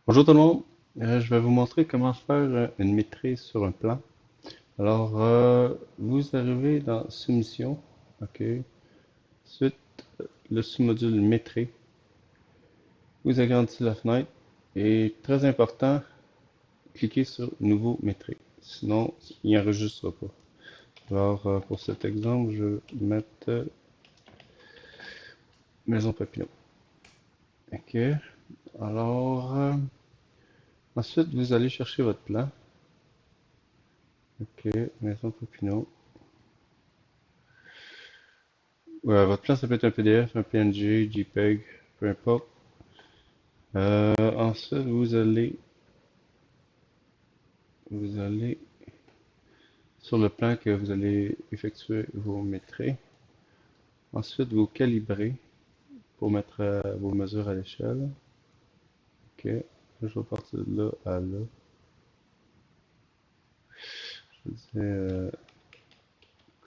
Bonjour tout le monde. Je vais vous montrer comment faire une maîtrise sur un plan. Alors, vous arrivez dans Soumission, OK. Ensuite, le sous-module Métré. Vous agrandissez la fenêtre et, très important, cliquez sur Nouveau Métré. Sinon, il n'enregistrera pas. Alors, pour cet exemple, je vais mettre Maison Papillon. OK. Alors, ensuite, vous allez chercher votre plan. OK, Maison Papillon. Ouais, votre plan, ça peut être un PDF, un PNG, JPEG, peu importe. Ensuite, vous allez sur le plan que vous allez effectuer, vous mettrez. Ensuite, vous calibrez pour mettre vos mesures à l'échelle. OK. Là, je vais partir de là à là. Je vais dire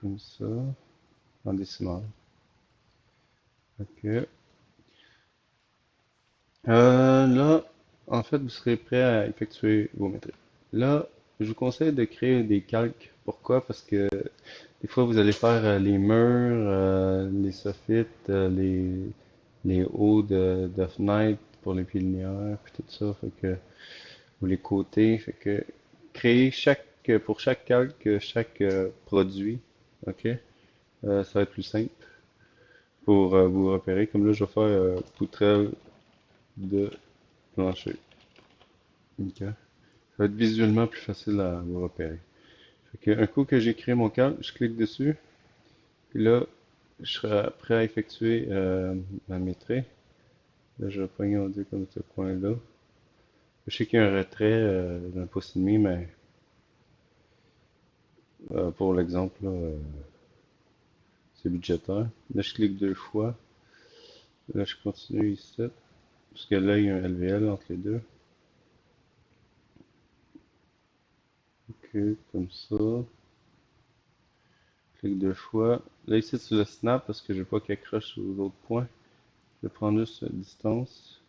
comme ça, en décimal. OK. Là, en fait, vous serez prêt à effectuer vos métriques. Là, je vous conseille de créer des calques. Pourquoi? Parce que des fois, vous allez faire les murs, les soffites, les hauts de fenêtres pour les pieds linéaires, puis tout ça, fait que, ou les côtés, fait que créer pour chaque calque, chaque produit, ok? Ça va être plus simple pour vous repérer. Comme là, je vais faire poutrelle de plancher, ok? Ça va être visuellement plus facile à vous repérer. Fait que, un coup que j'ai créé mon calque, je clique dessus, puis là, je serai prêt à effectuer ma maîtrise. Là, je vais pogner, on dit, comme ce coin-là. Je sais qu'il y a un retrait d'un pouce et demi, mais pour l'exemple, là, c'est budgétaire. Là, je clique deux fois. Là, je continue ici. Parce que là, il y a un LVL entre les deux. OK, comme ça. Clique deux fois. Là, ici, sur le snap, parce que je veux pas qu'il accroche aux autres points. Je vais prendre juste la distance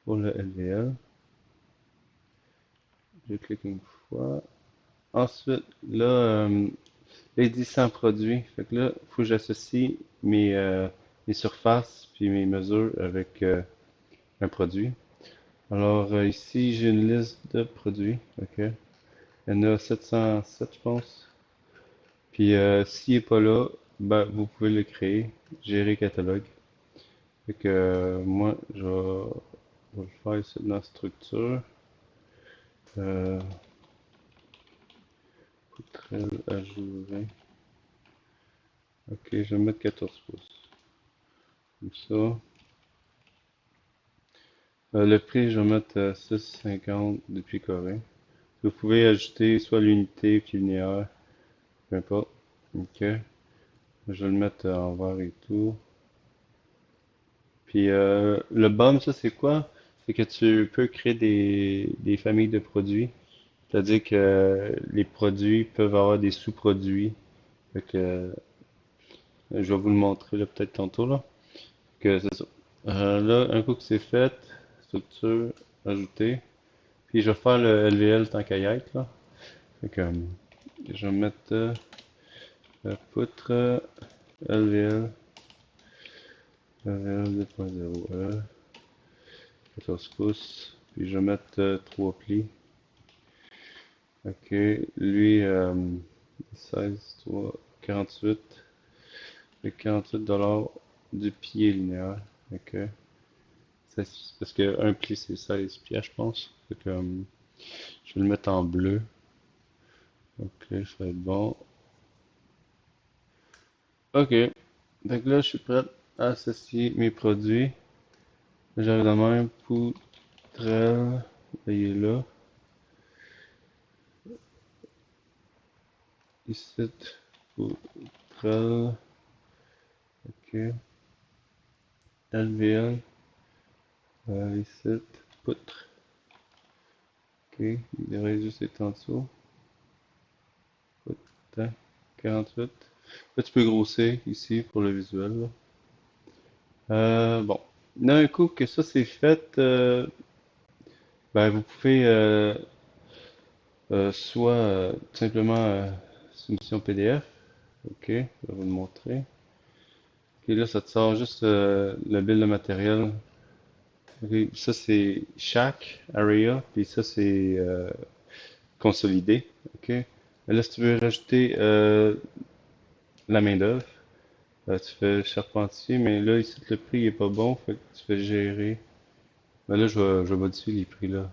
pour le LVL. Je clique une fois. Ensuite, là, là, il dit 100 produits. Fait que là, il faut que j'associe mes surfaces puis mes mesures avec un produit. Alors, ici, j'ai une liste de produits. OK. Il y en a 707, je pense. Puis, s'il n'est pas là, ben, vous pouvez le créer. Gérer catalogue. Fait que moi, je vais le faire ici dans structure. Euh, poutrelle ajourée. OK, je vais mettre 14 pouces. Comme ça. Le prix, je vais mettre 6,50 depuis Corée. Vous pouvez ajouter soit l'unité puis linéaire, peu importe. OK. Je vais le mettre en vert et tout. Puis le BOM, ça c'est quoi? C'est que tu peux créer des familles de produits. C'est-à-dire que les produits peuvent avoir des sous-produits. Fait que je vais vous le montrer là peut-être tantôt là. Que c'est ça. Là, un coup que c'est fait, structure, ajouter. Puis je vais faire le LVL tant qu'à y être là. Fait que je vais mettre la poutre LVL, LVL 2.0, 14 pouces. Puis je vais mettre 3 plis. Ok, lui 16, 3, 48. Le 48 $ du pied linéaire. Ok. Parce que un pli c'est 16 pieds, je pense. Fait que, je vais le mettre en bleu. Ok, ça va être bon. Ok. Donc là, je suis prêt à associer mes produits. J'arrive de même. Poutrelle. Là, il est là. Ici. Poutrelle. Ok. LVL. Ici. Poutre. Ok. Il devrait juste être en dessous. Poutre. 48. Là, tu peux grossir ici pour le visuel, là. Bon. D'un coup que ça c'est fait, Ben, vous pouvez soit tout simplement soumission PDF. Ok, je vais vous le montrer. Ok, là, ça te sort juste le bill de matériel. Ok, ça, c'est chaque area, puis ça, c'est consolidé. Ok. Mais là, si tu veux rajouter la main-d'œuvre, tu fais charpentier, mais là, ici, le prix est pas bon, fait que tu fais gérer. Ben là, je vais modifier les prix là.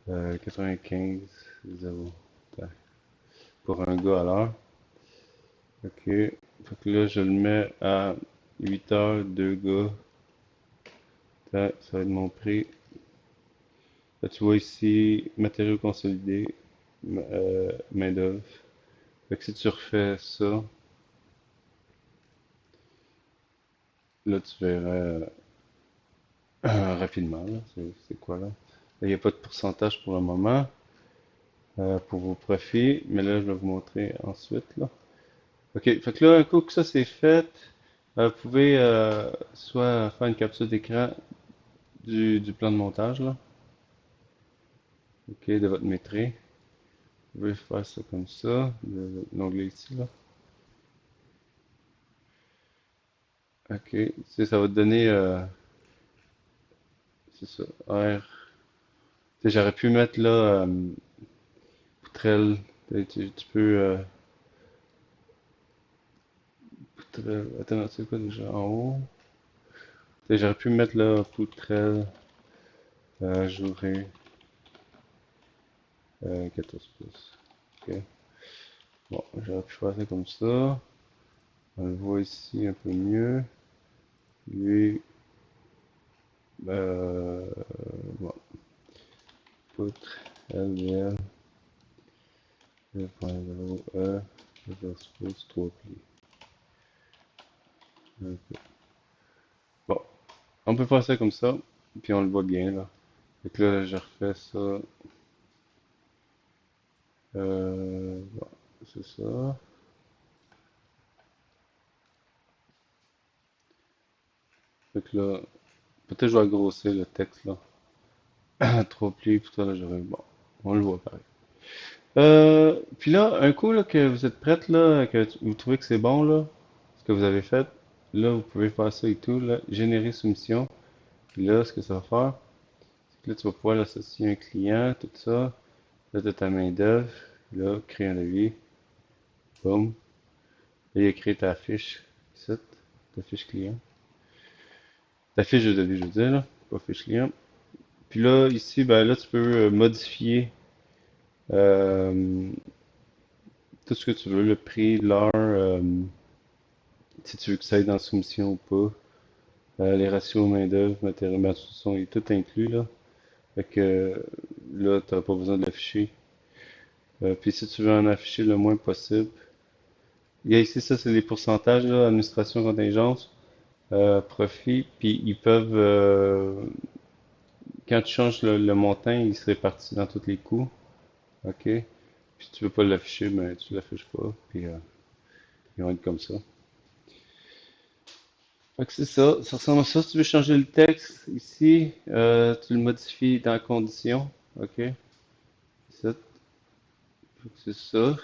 95, 0. Tac. Pour un gars à l'heure. Ok. Fait que là, je le mets à 8 heures, 2 gars. Tac, ça va être mon prix. Là, tu vois ici, matériaux consolidés, main-d'œuvre. Fait que si tu refais ça, là, tu verras rapidement, là, c'est quoi là? Là, il n'y a pas de pourcentage pour le moment pour vos profits, mais là, je vais vous montrer ensuite, là. OK, fait que là, un coup que ça c'est fait, vous pouvez soit faire une capture d'écran du plan de montage, là, OK, de votre maîtrise. Vous pouvez faire ça comme ça, de l'onglet ici, là. OK, ça va te donner, c'est ça, R. Tu sais, j'aurais pu mettre là, poutrelle, tu peux, poutrelle, attends, c'est quoi déjà en haut? Tu sais, j'aurais pu mettre là, poutrelle, jourée, 14 pouces. OK, bon, j'aurais pu faire ça comme ça. On le voit ici un peu mieux. Lui, bon, poutre, LVL, 2.0E, reverse pouce, 3 plis. Ok. Bon, on peut faire ça comme ça, puis on le voit bien là. Et que là, je refais ça. Bon, c'est ça. Fait que là, peut-être je vais grossir le texte là. 3 plis, puis ça là, j'aurais. Bon, on le voit pareil. Puis là, un coup là, que vous êtes prête là, que vous trouvez que c'est bon là, ce que vous avez fait, là, vous pouvez faire ça et tout, là, générer soumission. Puis là, ce que ça va faire, c'est que là, tu vas pouvoir l'associer à un client, tout ça. Là, tu as ta main-d'œuvre. Là, créer un devis. Boum. Là, il a créé ta fiche. Ici, ta fiche client. Ta fiche de devis, je veux dire, là, pas fiche client. Puis là, ici, ben là, tu peux modifier euh, tout ce que tu veux, le prix, l'heure, si tu veux que ça aille dans la soumission ou pas. Les ratios main-d'œuvre, matériel, ben, sont tout inclus là. Fait que là, tu n'auras pas besoin de l'afficher. Puis si tu veux en afficher le moins possible, il y a ici, ça, c'est les pourcentages, là, administration contingence, profit, puis ils peuvent, quand tu changes le montant, il se répartit dans tous les coûts, ok? Puis si tu veux pas l'afficher, ben tu l'affiches pas, puis ils vont être comme ça. Fait que c'est ça, ça ressemble à ça. Si tu veux changer le texte, ici, tu le modifies dans conditions, ok? Ici, fait que c'est ça.